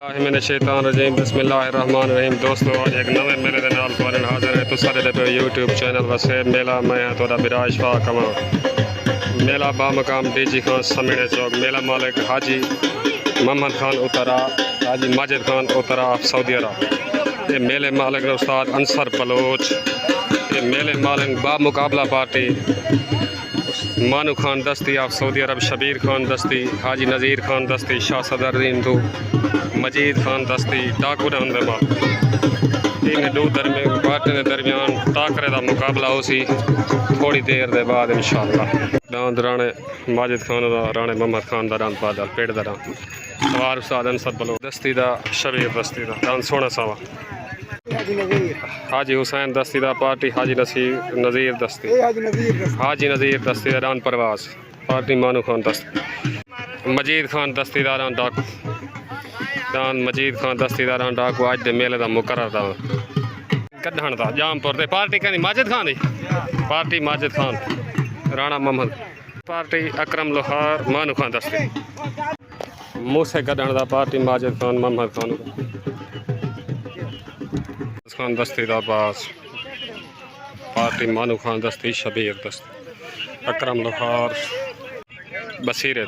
मैंने शैतान रजीम बिस्मिल्लाहिर्रहमानिर्रहीम। दोस्तों आज एक नवे मेले के नाल तुहाडे हाजिर है। तुसा दे पे यूट्यूब चैनल वसे मेला मैं थोड़ा बिराज फा कमा मेला बामकाम डीजी खान समीणे चौक मेला मालिक हाजी मोहम्मद खान उतरा हाजी माजिद खान उतरा सऊदी अरब। ये मेले मालिक उस्ताद अंसर बलोच। ये मेले मालिक बामुकाबला पार्टी मानू खान दस्ती ऑफ सऊदी अरब, शबीर खान दस्ती, हाजी नज़ीर खान दस्ती, शाह सदरुद्दीन दू, मजीद खान दस्ती डाकू रहनुमा। इन दो पार्टी के दरमियान टाकरे का मुकाबला हो सी थोड़ी देर के बाद इंशाअल्लाह। दांद राणे माजिद खान का राणे मोहम्मद खान का दांद बादल पेड़ का दांद सवार उस्ताद अंसर बलो दस्ती का शबीर दस्ती का दांद सोना सावा हाजी हुसैन दस्ती का पार्टी हाजी नज़ीर दस्ती हाजी नज़ीर दस्ती का रान परवास पार्टी मानू खान दस्ती मजीद खान दस्ती का रान डाकू दान मजीद खान दस्ती का रान डाकू अज के मेले का मुकर्रर दा कढ़ण का जामपुर से पार्टी कहनी माजिद खान दी पार्टी माजिद खान राणा मोहम्मद पार्टी अकरम लोहार मानू खान दस्ती मूसे कढ़ण का पार्टी माजिद खान मोहम्मद खान दस्ती दा बास पार्टी मानू खान दस्ती शबीर दस्ती अकरम लोहार बसीरे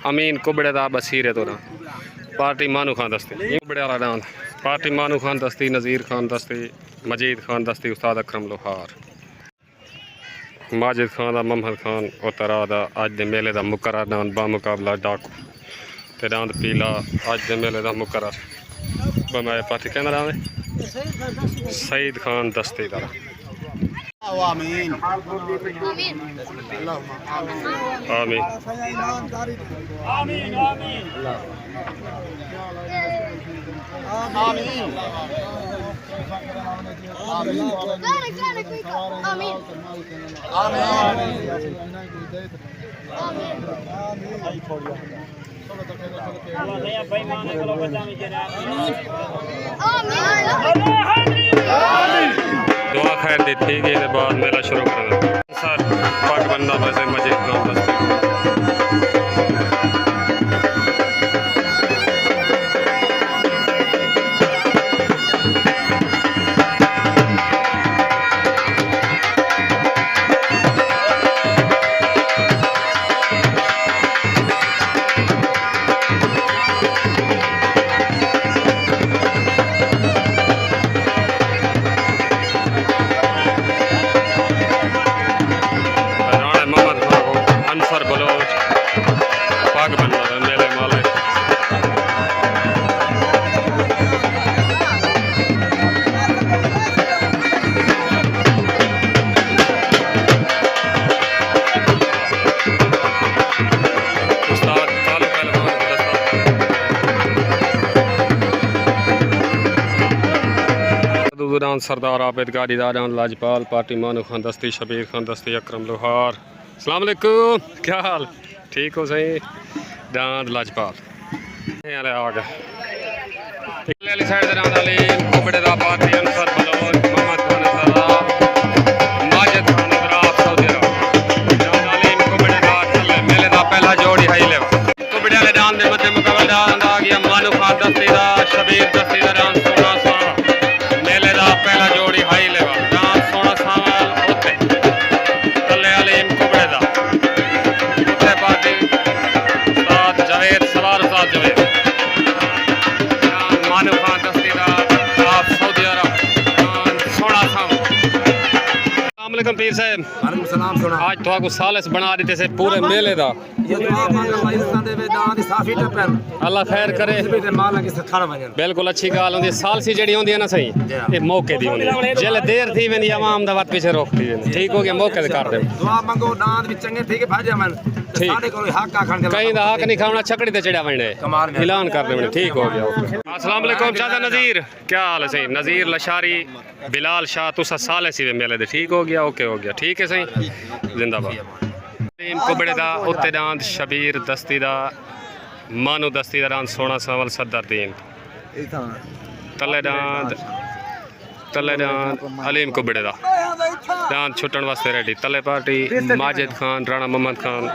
अमीन कुबड़े दा बसीरे तो पार्टी मानू खान दस्ती कुबड़े वाला डांस पार्टी मानू खान दस्ती नज़ीर खान दस्ती मजीद खान दस्ती उस्ताद अकरम लोहार माजिद खान दा मोहम्मद खान उतरा दा अज दे मेले दा मुकर्रर डांस बामुकाबला डाकू ते डांस पीला अज दे मेले दा मुकर्रर बनाए पार्टी कहना डांस सईद खान दस्ती दा आमीन आमीन दुआ खैर दी थी कि बाद मेला शुरू करना सर पग बनना वैसे मजीद खान दस्ती सरदार आबिद गाड़ी दारान लाजपाल पार्टी मानू खान दस्ती शबीर खान दस्ती अकरम लोहार अस्सलाम वालेकुम क्या हाल ठीक हो सही दांद लाजपाल आ गए साइड कुबड़े दा पार्टी अंसर बलोच मोहम्मद खान माजिद खान सऊदी अरब कुबड़े दा चले मेले दा पहला जोड़ी हाई ले कुबड़े वाले डांस दे मध्य मुकाबला आ गया मानू खान दस्ती दा शबीर दस्ती दा डांस सोना सा मेले दा पहला जोड़ी हाई लेवल डांस सोना सावल होते तले अलीम कुबड़े दा उत्ते पार्टी उस्ताद जावेद सवार उस्ताद जावेद मानू खान दस्ती दा आप सऊदी अरब सोना सावल अस्सलाम वालेकुम पीर साहब वालेकुम सलाम सोना आज तो को सालस बना देते से पूरे मेले दा अल्लाह खैर करे बिल्कुल अच्छी गाल होंदी साल सी जड़ी होंदी है ना सही ये मौके दी होंदी जेले देर थी वेंदी आवाम दा वत पीछे रोकती है ठीक हो गया मौके दे कर दे दुआ मंगो दांत भी चंगे ठीक है भाजा मन साडे कोई हक आखण कहीं दा हक नहीं खावना छकड़ी ते चढ़ा वणे ऐलान कर दे ठीक हो गया अस्सलाम वालेकुम चाचा नज़ीर क्या हाल है सही नज़ीर लशारी बिलाल शाह तुसा साले सी मेले दे ठीक हो गया ओके हो गया ठीक है सही जिंदाबाद कुबड़े दा उत्ते डांद शबीर दस्ती दा मानू दस्ती दा डांद सोना सावल सदरुद्दीन तले डांद अलीम कुबड़े दा डांद छुट्टन वास्ते रेडी तले पार्टी माजिद खान राणा मोहम्मद खान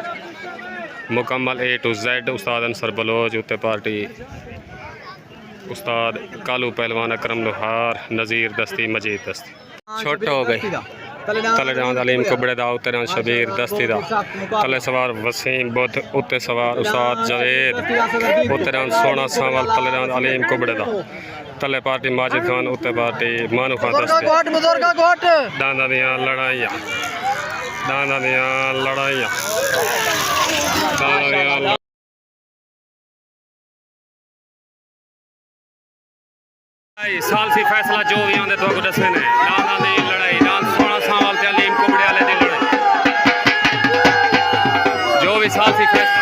मुकम्मल A to Z Ustad Ansar Bloch उत्ते पार्टी उस्ताद कालू पहलवान अकरम लोहार नज़ीर दस्ती मजीद दस्ती छोटा हो गई तले डांद अलीम कुबड़े दा उत्ते डांद शबीर दस्ती दा तले सवार वसीम बुद्ध उत्ते सवार उस्ताद जवेद उत्ते डांद सोना सावल तले डांद अलीम कुबड़े दा तले पार्टी माजिद खान उत्ते पार्टी मानू खान दस्ती डांदा दियां लड़ाइयां सालसी फैसला जो भी आंदे तो दसे ने डांदा दी लड़ाई डांद सोना सावल ते अलीम कुबड़े वाले दी लड़ाई जो भी सालसी फैसला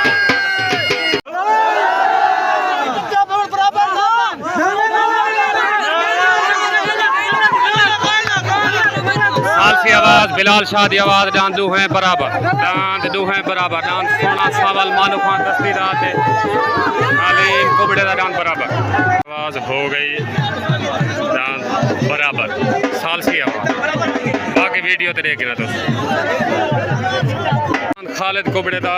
सालसी आवाज बिलाल शाह दी आवाज डांद दू हैं बराबर डांद सोना सावल मानू खान दस्ती दा ते अलीम कुबड़े दा डांद बराबर आवाज हो गई डांद बराबर सालसी आवाज बाकी वीडियो ते देखना तो खालिद कुबड़े दा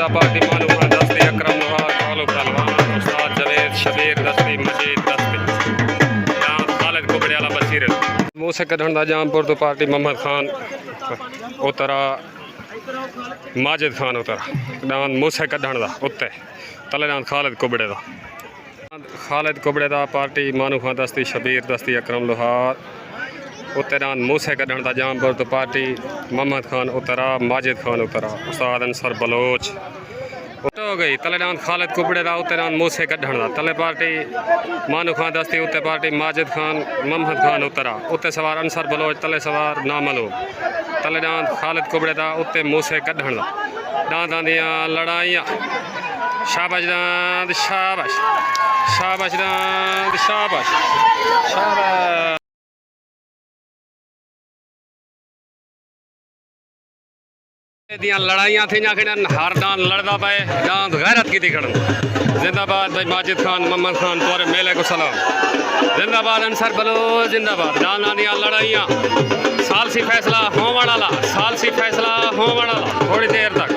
पार्टी मानू खान दस्ती अकरम लोहार कालू पहलवान उस्ताद जवेद शबीर दस्ती मजीद दस्ती डांद खालिद कुबड़े वाला बशीर मुँह से कढ़ण दा जामपुर तो पार्टी मोहम्मद खान उतरा माजिद खान उतरा डांद मुँह से कढ़ण दा उत्ते तले डांद खालिद कुबड़े दा पार्टी मानू खान दस्ती शबीर दस्ती अकरम लोहार उत्ते डांद मुँह से कढ़ण दा जामपुर तो पार्टी मोहम्मद खान उतरा माजिद खान उतरा उस्ताद अंसर बलोच हो गई तले डांद खालिद कुबड़े दा उत्ते डांद मुँह से कढ़ण दा तले पार्टी मानू खान दस्ती उत्ते पार्टी माजिद खान मोहम्मद खान उतरा उत्ते सवार अंसर बलोच तले सवार नामालूम तले डांद खालिद कुबड़े दा उत्ते मुँह से कढ़ण दा डांदां दियां लड़ाइयां शाबाश डांद शाबाश दियां लड़ाइयां थी खड़न हर डांद लड़दा पे डांद गैरत की थी खड़न जिंदाबाद भाई माजिद खान मोहम्मद खान तोरे मेले को सलाम जिंदाबाद अंसर बलोच जिंदाबाद डांदा दियां लड़ाइयां सालसी फैसला होवण वाला थोड़ी देर तक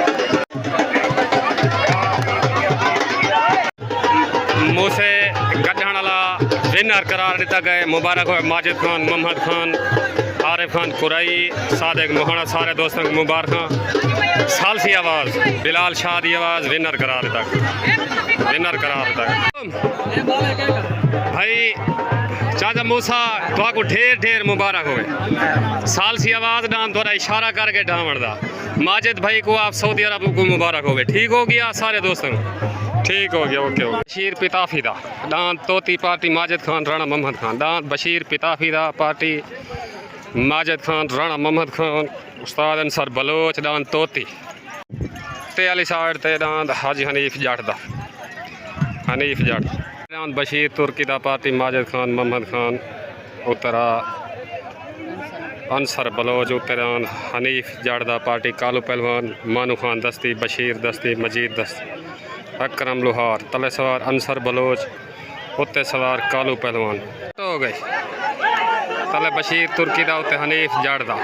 मुँह से कढ़ण वाला विनर करार दिता गए मुबारक हो माजिद खान मोहम्मद खान आरिफ खान कुरई सादिक मोहना सारे दोस्तों को मुबारक सालसी आवाज़ बिलाल शाह की आवाज़ विनर करार दिता भाई चाचा मूसा तो ढेर मुबारक हो सालसी आवाज़ डांद थोड़ा इशारा करके डावण दा माजिद भाई को आप सऊदी अरब को मुबारक हो ठीक हो गया सारे दोस्तों ठीक हो गया ओके बशीर पिताफी दा डांद तोती पार्टी माजिद खान राणा मोहम्मद खान डांद बशीर पिताफी दा पार्टी माजिद खान राणा मोहम्मद खान उस्ताद अंसर बलोच डांद तोती ते अली साइड ते डांद हाजी हनीफ जट डांद बशीर तुर्की दा पार्टी माजिद खान मोहम्मद खान उतरा अंसर बलोच उत्ते डांद हनीफ जट दा पार्टी कालू पहलवान मानू खान दस्ती बशीर दस्ती मजीद दस्ती अकरम लोहार तले सवार अंसर बलोच उत्ते सवार कालू पहलवान हो गई तले बशीर तुर्की दा उत्ते हनीफ जट दा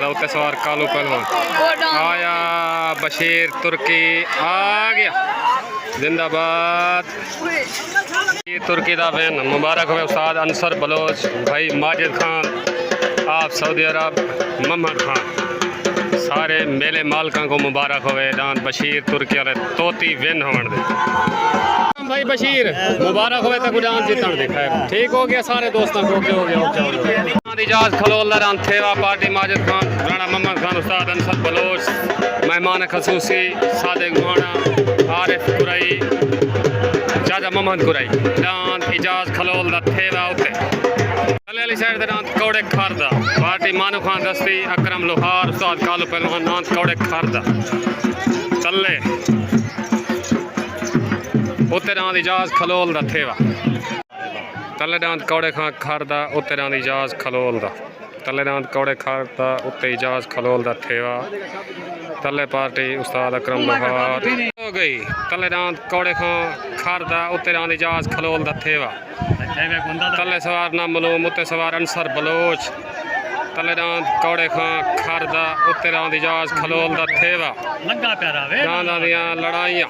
उत्ते सवार कालू पहलवान आया बशीर तुर्की आ गया जिंदाबाद तुर्की दा वैन मुबारक हो उस्ताद अंसर बलोच भाई माजिद खान आप सऊदी अरब मोहम्मद खान सारे मेले मालका को मुबारक होवे डांद बशीर तुर्की वाले तोती विन होवन दे भाई बशीर मुबारक होवे तक डांद जीतन दे खैर ठीक हो गया सारे दोस्तों को हो गया इजाज खलोल डांद थेवा पार्टी माजिद खान राणा मोहम्मद खान उस्ताद अंसर बलोच मेहमान खसूसी सादिक मोहना आरिफ कुरई चाचा मोहम्मद कुरई डांद इजाज खलोल दा थेवा उते अली साइड डांद कौड़े खारदा पार्टी मानू खान दस्ती अकरम लोहार उस्ताद कालू पहलवान डांद कौड़े खारदा तले उत्ते डांद इजाज खलोल दा थेवा तले डांद कौड़े खारदा उत्ते डांद इजाज खलोल दा तले डांद कौड़े खारदा उत्ते इजाज खलोल दा थेवा तले पार्टी उस्ताद अकरम लोहार हो गई तले डांद कौड़े खारदा उत्ते डांद इजाज खलोल दा थेवा तले सवार नामलूम उत्ते सवार अंसर बलोच तले रांद कौड़े खां खरदा उत्ते रांद इजाज खलोल दा थेवा लंगा प्यारा वे दांदा दियां लड़ाइयां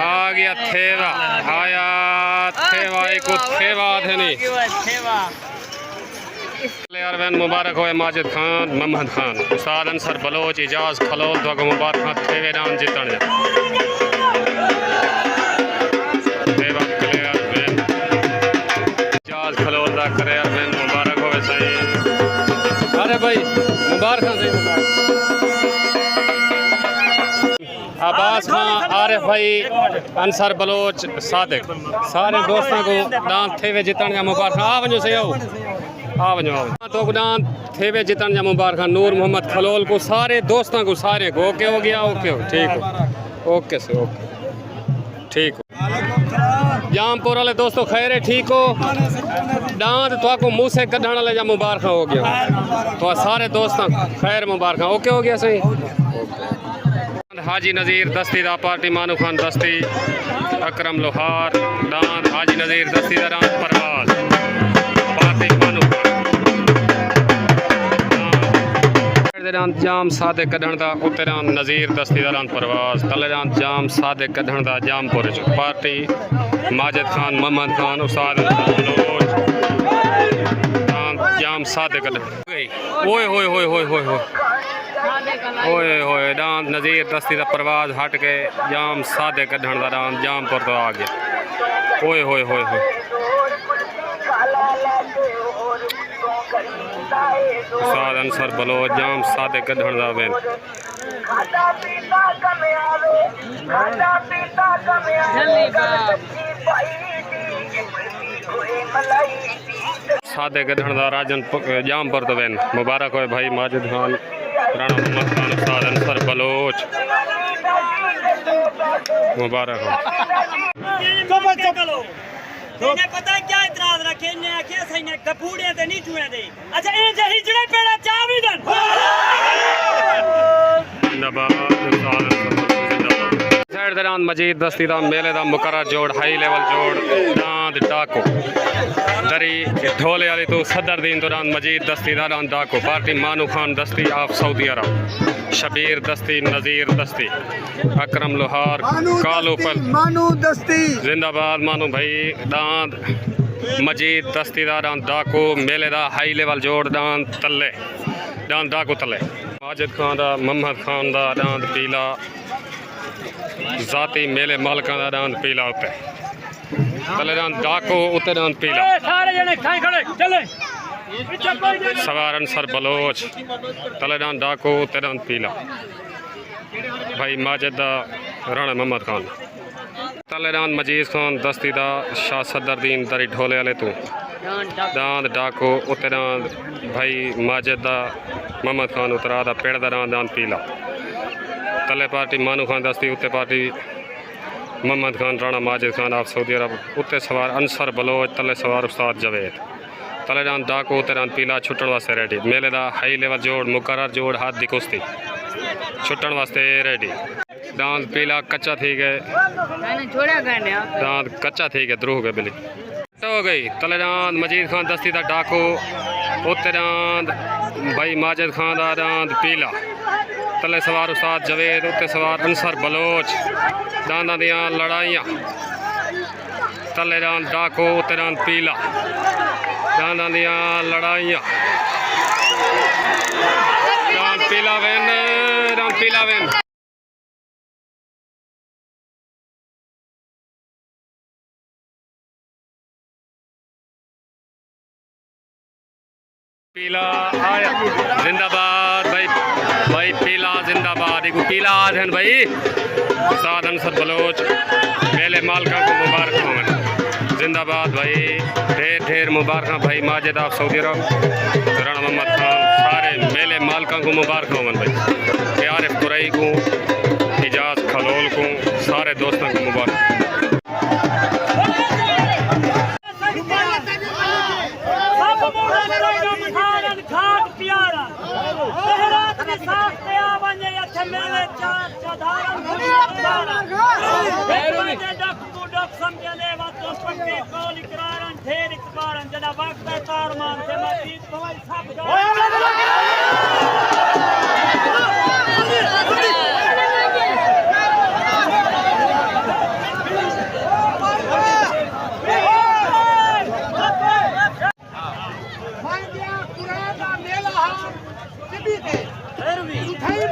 आ गया थेवा आया थेवा एक थेवा थे नहीं प्लेयर वैन मुबारक होए माजिद खान मोहम्मद खान उस्ताद अंसर बलोच इजाज खलोल दो मुबारक खां थेवे रांद जीतण थेवा प्लेयर वैन इजाज खलोल दा प्लेयर वैन मुबारक होए सही अरे भाई मुबारक सही अब्बास खान आरिफ भाई अंसर बलोच सादिक सारे दोस्तों को डांस थेवे जितण जा मुबारक आ वञो सही आ वञो तो डांस थेवे जितण जा मुबारक नूर मोहम्मद खलोल को सारे दोस्तों को सारे को ओके हो गया ओके हो ठीक हो ओके से ओके ठीक हो जामपुर वाले दोस्तों खैर है ठीक हो डांस तो मुँह से कढ़ण वाले जा मुबारक हो गया तो सारे दोस्तों खैर मुबारक ओके हो गया सही हाजी नज़ीर दस्ती दा पार्टी मानू खान दस्ती अकरम लोहार डांस हाजी नज़ीर दस्ती दा डांस परवाज पार्टी मानू खान डांस जाम सादे कढ़ण दा उते डांस नज़ीर दस्ती दा डांस परवाज तले डांस जाम सादे कढ़ण दा जामपुर जो पार्टी माजिद खान मोहम्मद खान उस्ताद जाम सादे कढ़ण ओए होए होए होए होए होए ओए होए डांस नज़ीर दस्ती दा परवाज हट के जाम सादे कढ़ण दा डांस जामपुर तो आ गया ओए होए होए होए उस्ताद अंसर बलोच जाम सादे कढ़ण दा वेन सादे कढ़ण दा राजन जामपुर तो वेन मुबारक होए भाई माजिद खान राणा मोहम्मद खान उस्ताद अंसर बलोच मुबारक हो इन्हें पता क्या इतराज रखे इन्हें आखिया सही ने गपूड़े ते नहीं चुए दे अच्छा इन जे हिजड़े पेड़ा चावी दन जिंदाबाद उस्ताद साइड दरान मजीद दस्ती दा मेले दा मुकर्रर जोड़ हाई लेवल जोड़ दांद डाको दरी ढोले वाली तो सदर दीन दौरान मजीद दस्ती दारान डाको पार्टी मानू खान दस्ती ऑफ सऊदी अरब शबीर दस्ती नज़ीर दस्ती अकरम लोहार कालू पल मानू दस्ती जिंदाबाद मानू भाई दांद मजीद दस्ती दारान डाको मेले दा हाई लेवल जोड़ दांद तले दांद डाको तले माजिद खान दा मोहम्मद खान दा दांद पीला जाती मेले मालका दा दांद पीला उते तले दांद डाको उते दांद पीला सारे जने खाई खड़े चले सवार अंसर बलोच तले दांद डाको उते दांद पीला भाई माजिद दा राणा मोहम्मद खान तले दांद मजीद खान दस्ती दा शाह सदरदीन दरी ढोले वाले तू दांद डाको उते दांद भाई माजिद दा मोहम्मद खान उतरा दा पेड़ दा दांद पीला तले पार्टी मानू खान दस्ती उत्ते पार्टी मोहम्मद खान राणा माजिद खान आप सऊदी अरब उत्ते सवार अंसर बलोच तले सवार उस्ताद जवेद तले डांस डाको उत्ते डांस पीला छुट्टन वास्ते रेडी मेले दा हाई लेवल जोड़ मुकर्रर जोड़ हाथ दी कुश्ती छुट्टन वास्ते रेडी डांस पीला कच्चा थी गए डांस कच्चा थी गए द्रूह गए बिली हो गई तले डांस मजीद खान दस्ती दा डाको उत्ते डांस भाई माजिद खान दा डांस पीला तले सवार उस्ताद जवेद उत्ते सवार अंसर बलोच दांदा दियां लड़ाइयां तले डांस डाको उत्ते डांस पीला दांदा दियां लड़ाइयां डांस पीला वेन डांस पीला वेन पीला आया जिंदाबाद भाई भाई पीला जिंदाबाद एक पीला आधन भाई उस्ताद अंसर बलोच मेले मालका को मुबारक हो जिंदाबाद भाई ढेर ढेर मुबारक भाई माजिद आप सऊदी अरब राणा मोहम्मद खान सारे मेले मालका को मुबारक हो भाई प्यारे कुरई को इजाज खलोल को सारे दोस्तों को मुबारक समझने वास्तव पक्के कौल इकरारन ढेर इकबारन जना वक्त तार नाम से मस्ती दवाई सब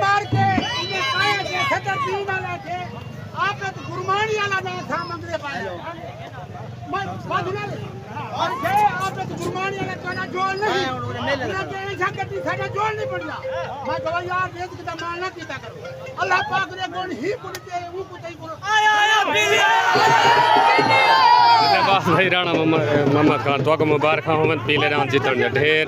मार के आप गुरमानी वाला ना था मंदिर पाए और ये आप गुरमानी वाला कहना जोड़ नहीं साडा जोड़ नहीं पड़ना मैं कहवा यार देश की मानना कीता करो अल्लाह पाक ने गुण ही गुण दे वो कुछ ही गुण आया बस भाई राणा मोहम्मद खान तो मुबारक हो पीले राम जीतन ढेर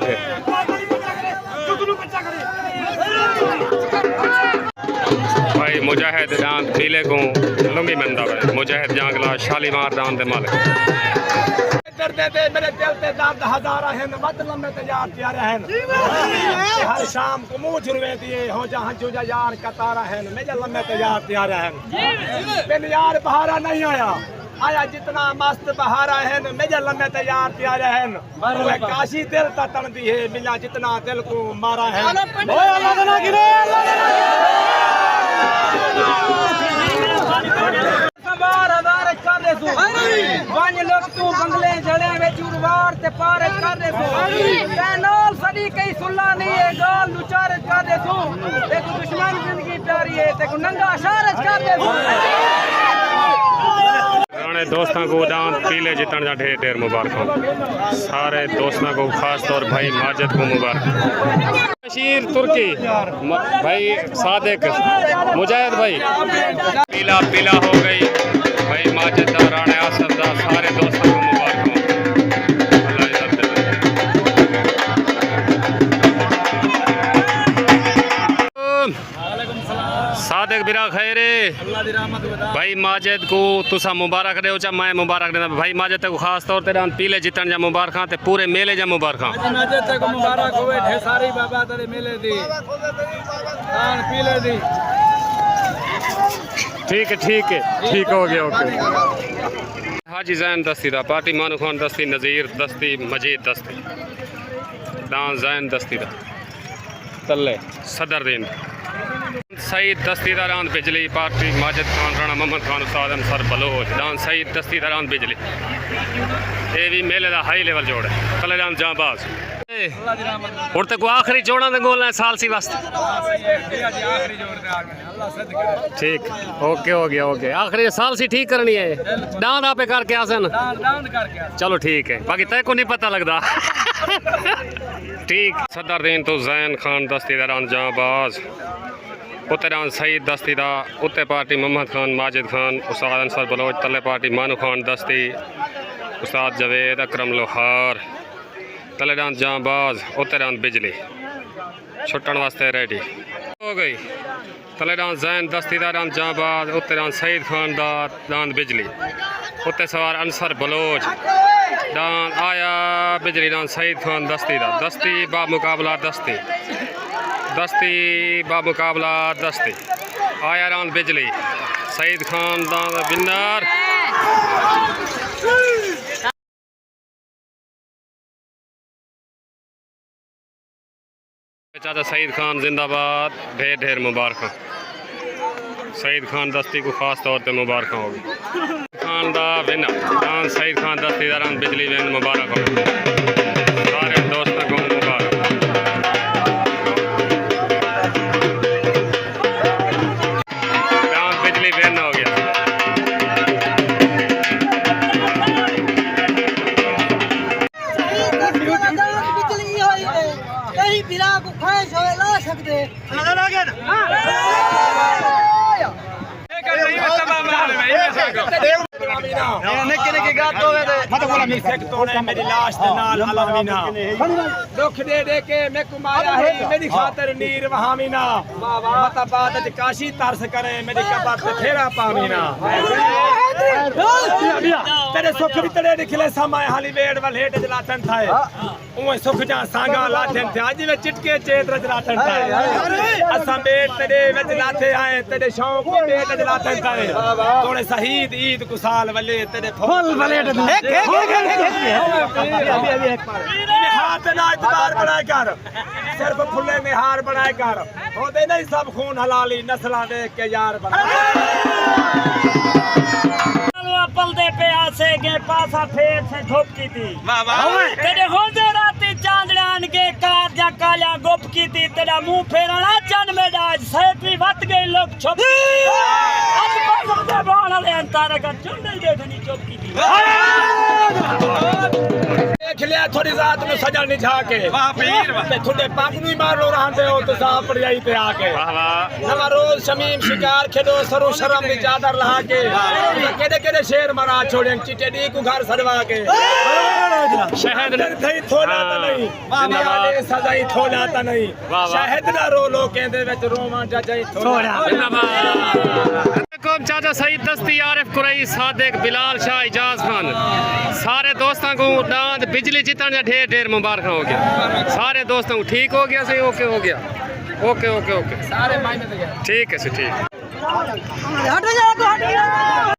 भाई मुजाहिद रान पीले को लुंगी मंदा है मुजाहिद जांगला शालीमार दान दे मालिक दर्दे दे मेरे दिल ते दर्द हजारा हैं मतलब में तैयार प्यारे हैं हर शाम को मुंह झुरवे दिए हो जा हंजू जा यार कतारा है मेरे लम्बे तैयार प्यारे हैं बिन यार बहारा नहीं आया जितना मस्त बहारा है मेरे लम्बे तैयार प्यारे हैं काशी दिल तन दी है मिला जितना दिल को मारा है लोग तू बंगले जड़े में चूरवार ते पार कर दे नाल सदी कई सुल्ला नहीं है गाल लुचार कर दे देखो दुश्मन जिंदगी प्यारी है देखो नंगा शारज कर दे राणे दोस्तों को दान पीले जीतन जा ढेर ढेर मुबारक सारे दोस्तों को खास तौर भाई माजिद को मुबारक बशीर तुर्की भाई सादिक मुजाहिद भाई पीला पीला हो गई भाई माजिद दा राणे आसफ दा सारे दोस्तों को मुबारक सादिक बिरा खैरे भाई माजिद को तुसा मुबारक दे चा मैं मुबारक देना भाई माजिद को खास तौर ते पीले जीतन जा मुबारक ते पूरे मेले जा मुबारक माजिद को मुबारक होवे ढेसारी बाबा तेरे मेले दी दान पीले दी ठीक हो गया ओके हाजी जैन दस्ती दा पार्टी मानू खान दस्ती नज़ीर दस्ती मजीद दस्ती दान जैन दस्ती दा तल्ले सदर दिन सईद दस्तीदारान बिजली पार्टी माजिद खान राणा मोहम्मद खान उस्ताद अंसर बलोच दान सईद दस्तीदारान बिजली ये भी मेले का हाई लेवल जोड़ है कलेदान जाबाज और तक आखिरी जोड़ा दे गोल है साल सी वास्ते ठीक ओके हो गया ओके आखिरी साल सी ठीक करनी है दांद आपे करके आसन चलो ठीक है बाकी तय को नहीं पता लगता ठीक सदर दिन तो जैन खान दस्तीदारान जाबाज उत्तरान सईद दस्ती दा उत्ते पार्टी मोहम्मद खान माजिद खान उस्ताद अंसर बलोच तले पार्टी मानू खान दस्ती उस्ताद जवेद अकरम लोहार तलेदान जाबाज उत्तरान बिजली छुट्टन वास्ते रेडी हो गई तलेदान जैन दस्तीदारान जाबाज उत्तरान सईद खान दान बिजली उत्ते सवार अंसर बलोच दान आया बिजली दान सईद खान दस्ती दा दस्ती बा मुकाबला दस्ती बामुकाबला दस्ती आया रान बिजली सईद खान दान विनर चाचा सईद खान जिंदाबाद ढेर ढेर मुबारक सईद खान दस्ती को खास तौर पर मुबारक होगी खान दा विनर दान सईद खान दस्ती दारान बिजली वेन मुबारक होगी सारे दोस्तों को मुबारक हो गया कहीं बिना को ख्वाहिश होवे ला सकते मेरी लाश दे नाल अलमीना दुख दे दे के मैं कुमाया है मेरी खातिर नीर वहामीना मता बात काशी तरस करे मेरी कबर ते फेरा पामीना तेरे सुख भी तेरे निकले समय हाली वेड़ वाल हेठ जलाथन थाए उए सुख जा सांगा लाथन थे आज में चिटके चेत्र जलाथन थाए असा बेट तेरे विच लाथे आए तेरे शौक भी बेट जलाथन थाए तोड़े शहीद ईद कुसाल वले तेरे फूल वले हाथ ना इतबार बनाए कर सिर्फ फुले में हार बनाए कर होते नहीं सब खून हलाली नस्ला देख के यार बना पलदे पे आसे के पासा फेर से धूप की थी तेरे होंदे राती चांदड़ान के कार जा काला गुप की थी तेरा मुंह फेरना चन में डाज सेठ भी वत गए लोग छुप की थी आज पासा दे बाण ले अंतारा का चुंडल देखनी चुप की थी देख लिया थोड़ी रात में सजन निझा के वाह पीर ते थोड़े पग नु मारो रहंदे हो तो साफ पड़ियाई पे आके वाह वाह नवा रोज शमीम शिकार खेदो सरो शर्म दी चादर लहा के केडे केडे शेर मरा छोड़े चिटे दी को घर सड़वा के शहद थई थोड़ा त नहीं जिंदाबाद सजाई थोड़ा त नहीं शहद ना रो लो केंदे विच रोवां जजाई थोड़ा जिंदाबाद चाचा सईद दस्ती आरिफ कुरई सादिक बिलाल शाह इजाज खान सारे दोस्तों को दांत बिजली जीतने का ढेर ढेर मुबारक हो गया सारे दोस्तों को ठीक हो गया सही ओके हो गया ओके ओके ओके सारे मायने ठीक है सर ठीक हट जा